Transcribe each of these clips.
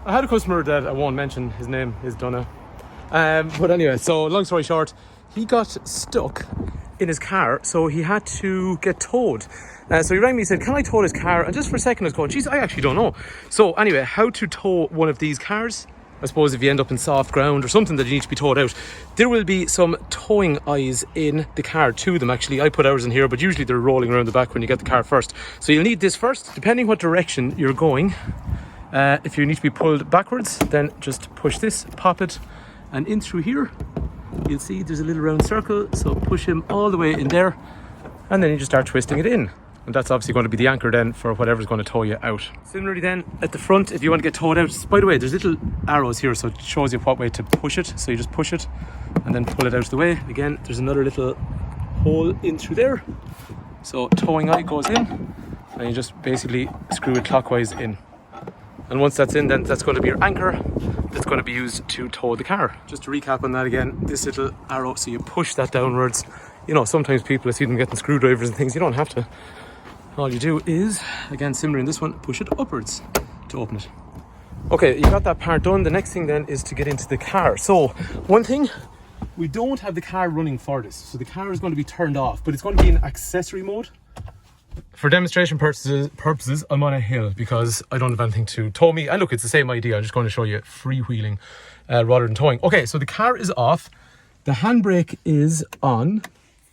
I had a customer that I won't mention his name, is Donna. But anyway, so long story short, he got stuck in his car, so he had to get towed. So he rang me and said, can I tow this car? And just for a second I was going, geez, I actually don't know. So anyway, how to tow one of these cars? I suppose if you end up in soft ground or something that you need to be towed out, there will be some towing eyes in the car to them. Actually, I put ours in here, but usually they're rolling around the back when you get the car first. So you'll need this first, depending what direction you're going. If you need to be pulled backwards, then just push this, pop it, and in through here, you'll see there's a little round circle. So push him all the way in there, and then you just start twisting it in. And that's obviously going to be the anchor then for whatever's going to tow you out. Similarly then, at the front, if you want to get towed out, by the way, there's little arrows here, so it shows you what way to push it. So you just push it and then pull it out of the way. Again, there's another little hole in through there. So towing eye goes in, and you just basically screw it clockwise in. And once that's in, then that's going to be your anchor that's going to be used to tow the car. Just to recap on that again, this little arrow, so you push that downwards. You know, sometimes people, I see them getting screwdrivers and things, you don't have to. All you do is, again, similar in this one, push it upwards to open it. Okay, you got that part done. The next thing then is to get into the car. So one thing, we don't have the car running for this. So the car is going to be turned off, but it's going to be in accessory mode. For demonstration purposes, I'm on a hill because I don't have anything to tow me. And look, it's the same idea. I'm just going to show you freewheeling rather than towing. Okay, so the car is off. The handbrake is on.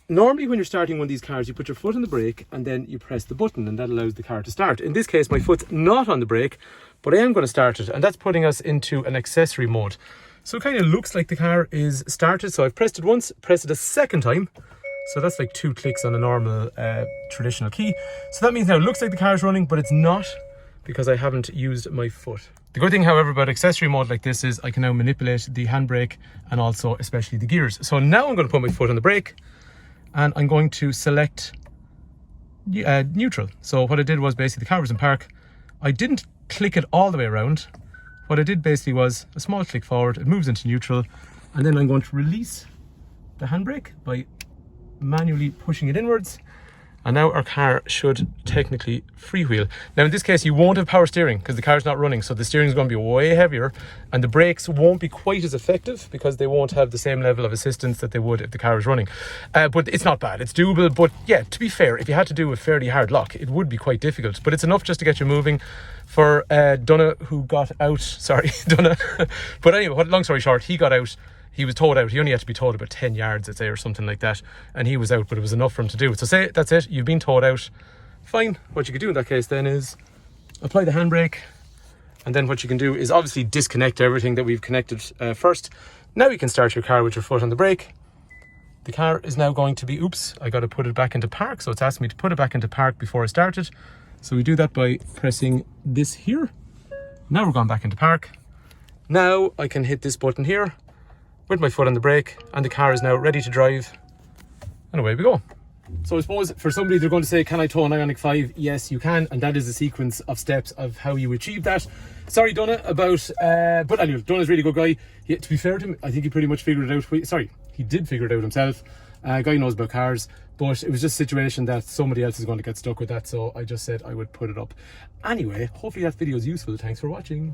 Normally when you're starting one of these cars, you put your foot on the brake and then you press the button, and that allows the car to start. In this case, my foot's not on the brake, but I am going to start it, and that's putting us into an accessory mode. So it kind of looks like the car is started. So I've pressed it once, press it a second time. So that's like 2 clicks on a normal traditional key. So that means now it looks like the car is running, but it's not because I haven't used my foot. The good thing, however, about accessory mode like this is I can now manipulate the handbrake and also especially the gears. So now I'm going to put my foot on the brake, and I'm going to select neutral. So what I did was basically the car was in park. I didn't click it all the way around. What I did basically was a small click forward, it moves into neutral, and then I'm going to release the handbrake by manually pushing it inwards. And now our car should technically freewheel. Now in this case, you won't have power steering because the car's not running. So the steering is going to be way heavier, and the brakes won't be quite as effective because they won't have the same level of assistance that they would if the car was running. But it's not bad, it's doable. But yeah, to be fair, if you had to do a fairly hard lock, it would be quite difficult. But it's enough just to get you moving. For Donna, who got out, sorry, Donna. But anyway, long story short, he got out. He was towed out. He only had to be towed about 10 yards, I'd say, or something like that. And he was out, but it was enough for him to do it. So say that's it, you've been towed out. Fine. What you could do in that case then is apply the handbrake. And then what you can do is obviously disconnect everything that we've connected first. Now you can start your car with your foot on the brake. The car is now going to be, oops, I got to put it back into park. So it's asking me to put it back into park before I started. So we do that by pressing this here. Now we're going back into park. Now I can hit this button here with my foot on the brake, and the car is now ready to drive, and away we go. So I suppose for somebody, they're going to say, can I tow an Ioniq5? Yes, you can, and that is a sequence of steps of how you achieve that. Sorry, Donna, about, but anyway, Donna's a really good guy. To be fair to him, I think he pretty much figured it out. Sorry, he did figure it out himself. Guy knows about cars, but it was just a situation that somebody else is going to get stuck with that, so I just said I would put it up. Anyway, hopefully that video is useful. Thanks for watching.